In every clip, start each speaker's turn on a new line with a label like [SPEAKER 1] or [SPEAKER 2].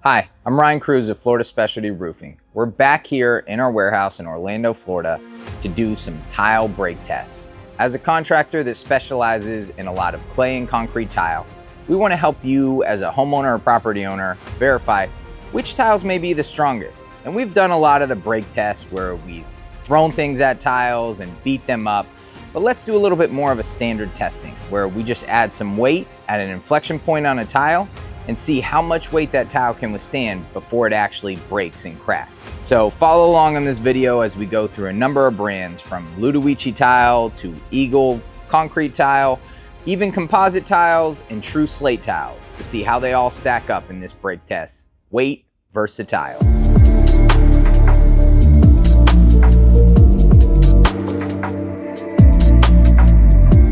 [SPEAKER 1] Hi, I'm Ryan Cruz of Florida Specialty Roofing. We're back here in our warehouse in Orlando, Florida to do some tile break tests. As a contractor that specializes in a lot of clay and concrete tile, we want to help you as a homeowner or property owner verify which tiles may be the strongest. And we've done a lot of the break tests where we've thrown things at tiles and beat them up. But let's do a little bit more of a standard testing where we just add some weight at an inflection point on a tile and see how much weight that tile can withstand before it actually breaks and cracks. So follow along on this video as we go through a number of brands from Ludowici tile to Eagle concrete tile, even composite tiles and true slate tiles to see how they all stack up in this break test. Weight versus tile.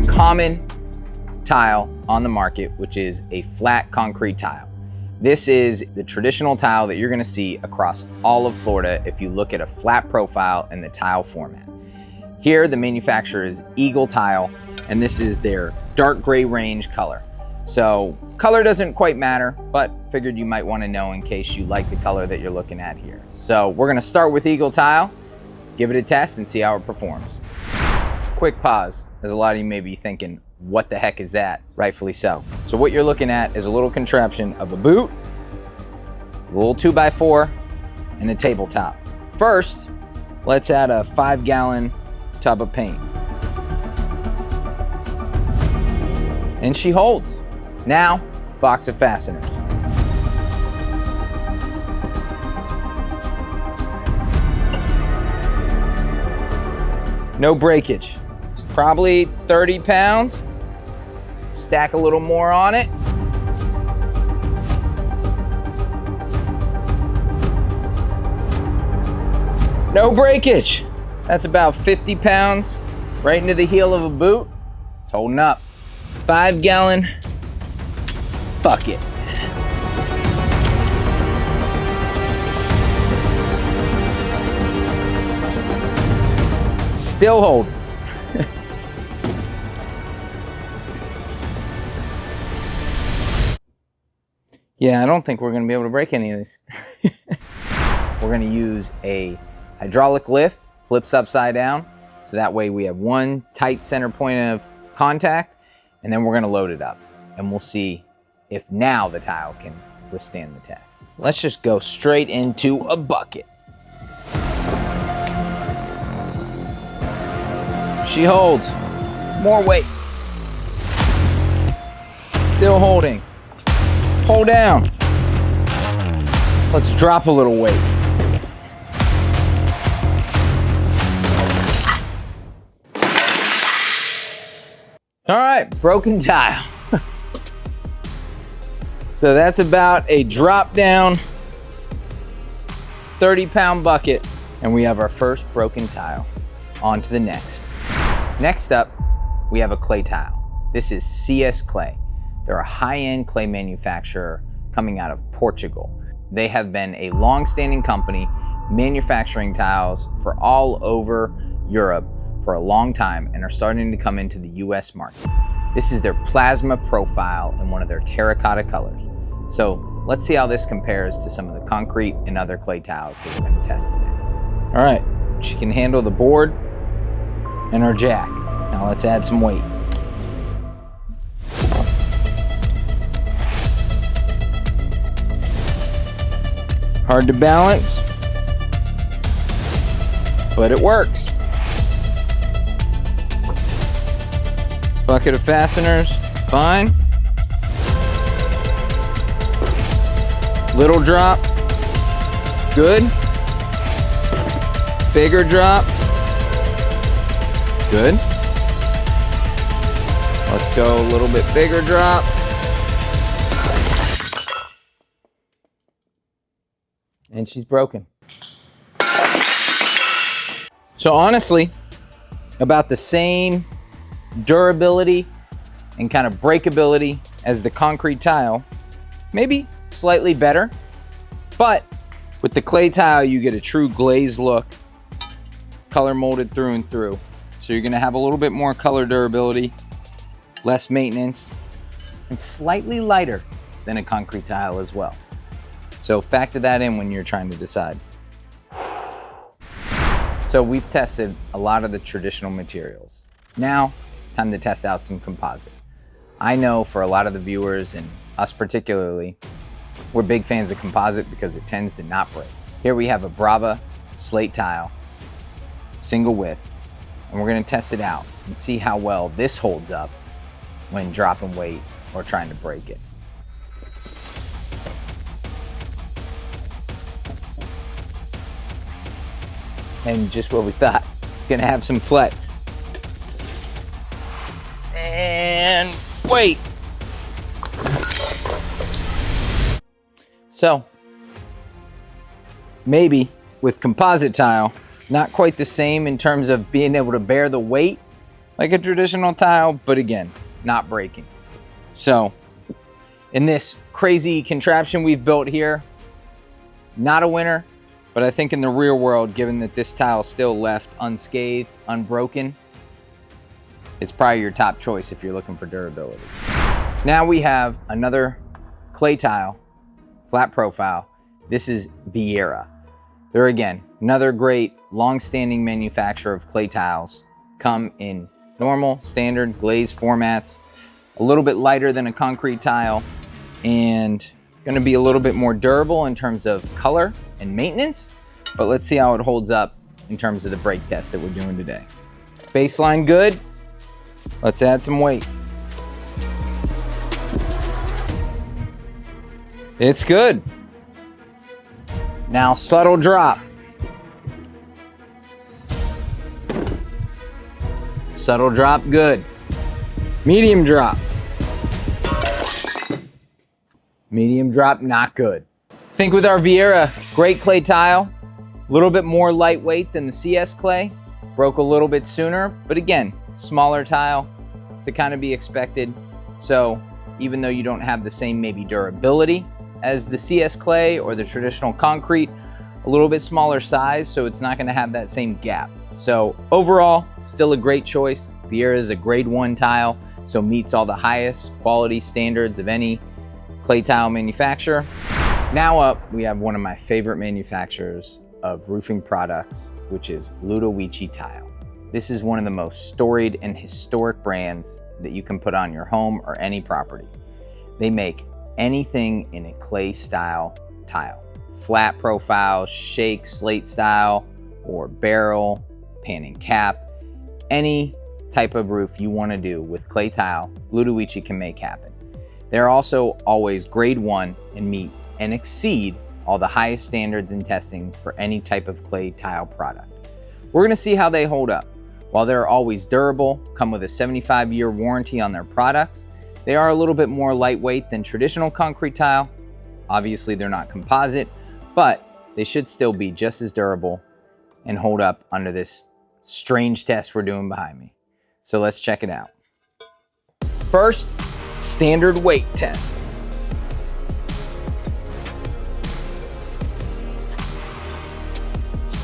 [SPEAKER 1] Common tile on the market, which is a flat concrete tile. This is the traditional tile that you're going to see across all of Florida if you look at a flat profile in the tile format. Here the manufacturer is Eagle Tile, and this is their dark gray range color. So color doesn't quite matter, but figured you might want to know in case you like the color that you're looking at here. So we're going to start with Eagle Tile, give it a test and see how it performs. Quick pause, as a lot of you may be thinking, what the heck is that? Rightfully so. So what you're looking at is a little contraption of a boot, a little 2x4, and a tabletop. First, let's add a 5-gallon tub of paint. And she holds. Now, box of fasteners. No breakage. It's probably 30 pounds. Stack a little more on it. No breakage. That's about 50 pounds right into the heel of a boot. It's holding up. 5-gallon bucket. Still holding. Yeah, I don't think we're going to be able to break any of these. We're going to use a hydraulic lift, flips upside down, so that way we have one tight center point of contact, and then we're going to load it up, and we'll see if now the tile can withstand the test. Let's just go straight into a bucket. She holds. More weight. Still holding. Hold down. Let's drop a little weight. All right, broken tile. So that's about a drop down 30-pound bucket, and we have our first broken tile. On to the next. Next up, we have a clay tile. This is CS Clay. They're a high-end clay manufacturer coming out of Portugal. They have been a long-standing company manufacturing tiles for all over Europe for a long time and are starting to come into the US market. This is their plasma profile in one of their terracotta colors. So let's see how this compares to some of the concrete and other clay tiles that we're going to test today. All right, she can handle the board and our jack. Now let's add some weight. Hard to balance, but it works. Bucket of fasteners, fine. Little drop, good. Bigger drop, good. Let's go a little bit bigger drop. And she's broken. So honestly, about the same durability and kind of breakability as the concrete tile, maybe slightly better, but with the clay tile you get a true glazed look, color molded through and through. So you're gonna have a little bit more color durability, less maintenance, and slightly lighter than a concrete tile as well. So factor that in when you're trying to decide. So we've tested a lot of the traditional materials. Now, time to test out some composite. I know for a lot of the viewers, and us particularly, we're big fans of composite because it tends to not break. Here we have a Brava slate tile, single width, and we're gonna test it out and see how well this holds up when dropping weight or trying to break it. And just what we thought, it's gonna have some flex. And wait. So, maybe with composite tile, not quite the same in terms of being able to bear the weight like a traditional tile, but again, not breaking. So, in this crazy contraption we've built here, not a winner, but I think in the real world, given that this tile is still left unscathed, unbroken, it's probably your top choice if you're looking for durability. Now we have another clay tile, flat profile. This is Vierra. They're again, another great long-standing manufacturer of clay tiles. Come in normal, standard, glazed formats, a little bit lighter than a concrete tile, and gonna be a little bit more durable in terms of color and maintenance, but let's see how it holds up in terms of the break test that we're doing today. Baseline good, let's add some weight. It's good. Now subtle drop. Subtle drop, good. Medium drop. Medium drop, not good. Think with our Vierra, great clay tile, a little bit more lightweight than the CS clay, broke a little bit sooner, but again, smaller tile to kind of be expected. So even though you don't have the same maybe durability as the CS clay or the traditional concrete, a little bit smaller size, so it's not gonna have that same gap. So overall, still a great choice. Vierra is a grade 1 tile, so meets all the highest quality standards of any clay tile manufacturer. Now up, we have one of my favorite manufacturers of roofing products, which is Ludowici tile. This is one of the most storied and historic brands that you can put on your home or any property. They make anything in a clay style tile. Flat profile, shake, slate style, or barrel, pan and cap. Any type of roof you want to do with clay tile, Ludowici can make happen. They're also always grade 1 and meet and exceed all the highest standards in testing for any type of clay tile product. We're going to see how they hold up. While they're always durable, come with a 75-year warranty on their products, they are a little bit more lightweight than traditional concrete tile. Obviously, they're not composite, but they should still be just as durable and hold up under this strange test we're doing behind me. So let's check it out. First, standard weight test.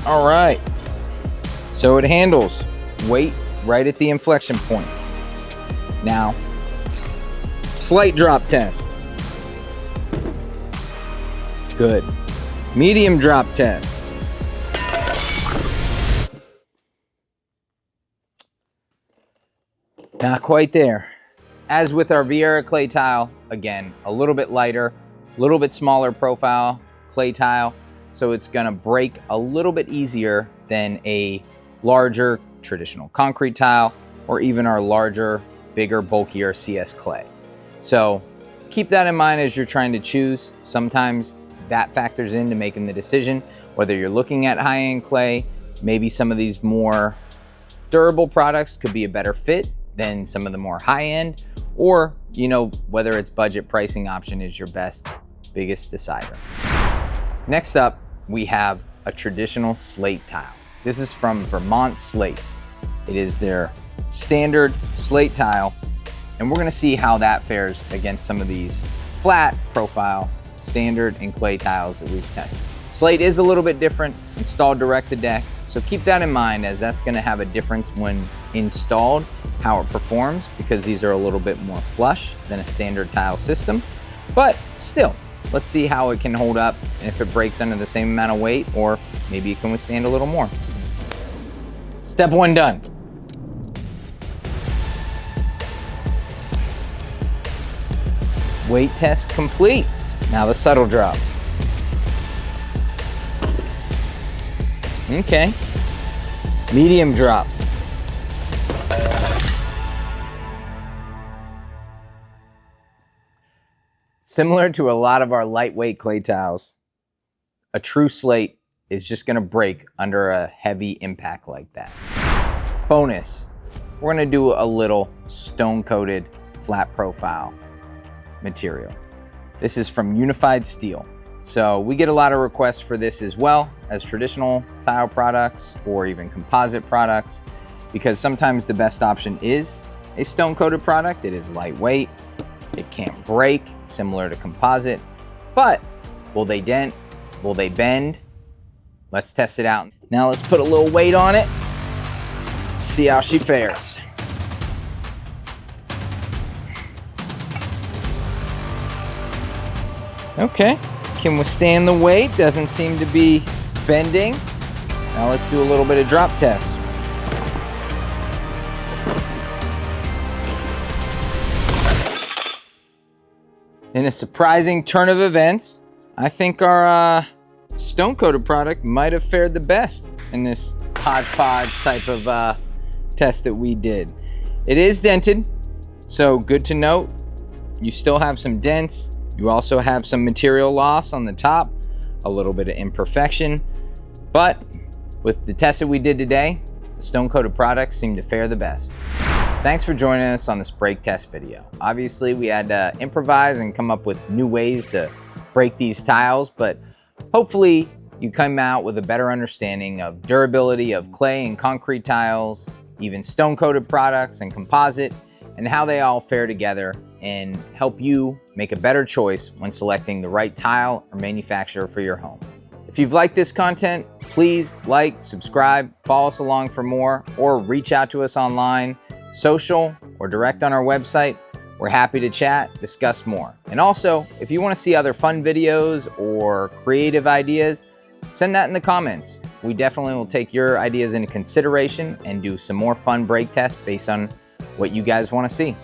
[SPEAKER 1] All right, so it handles weight right at the inflection point. Now, slight drop test. Good. Medium drop test. Not quite there. As with our Vierra clay tile, again, a little bit lighter, a little bit smaller profile clay tile, so it's gonna break a little bit easier than a larger traditional concrete tile or even our larger, bigger, bulkier CS clay. So keep that in mind as you're trying to choose. Sometimes that factors into making the decision, whether you're looking at high-end clay, maybe some of these more durable products could be a better fit than some of the more high-end, or whether it's budget pricing option is your biggest decider. Next up, we have a traditional slate tile. This is from Vermont Slate. It is their standard slate tile, and we're gonna see how that fares against some of these flat profile, standard and clay tiles that we've tested. Slate is a little bit different, installed direct to deck, so keep that in mind as that's gonna have a difference when installed, how it performs, because these are a little bit more flush than a standard tile system, but still, let's see how it can hold up, and if it breaks under the same amount of weight, or maybe it can withstand a little more. Step 1 done. Weight test complete. Now the subtle drop. Okay. Medium drop. Similar to a lot of our lightweight clay tiles, a true slate is just gonna break under a heavy impact like that. Bonus, we're gonna do a little stone-coated flat profile material. This is from Unified Steel. So we get a lot of requests for this as well as traditional tile products or even composite products, because sometimes the best option is a stone-coated product. It is lightweight, it can't break, similar to composite, but will they dent? Will they bend? Let's test it out. Now let's put a little weight on it, see how she fares. Okay, can withstand the weight, doesn't seem to be bending. Now let's do a little bit of drop test. In a surprising turn of events, I think our stone-coated product might have fared the best in this hodgepodge type of test that we did. It is dented, so good to note. You still have some dents. You also have some material loss on the top, a little bit of imperfection, but with the test that we did today, the stone-coated products seem to fare the best. Thanks for joining us on this break test video. Obviously, we had to improvise and come up with new ways to break these tiles, but hopefully you come out with a better understanding of durability of clay and concrete tiles, even stone-coated products and composite, and how they all fare together and help you make a better choice when selecting the right tile or manufacturer for your home. If you've liked this content, please like, subscribe, follow us along for more, or reach out to us online, social, or direct on our website. We're happy to chat, discuss more. And also, if you want to see other fun videos or creative ideas, send that in the comments. We definitely will take your ideas into consideration and do some more fun break tests based on what you guys want to see.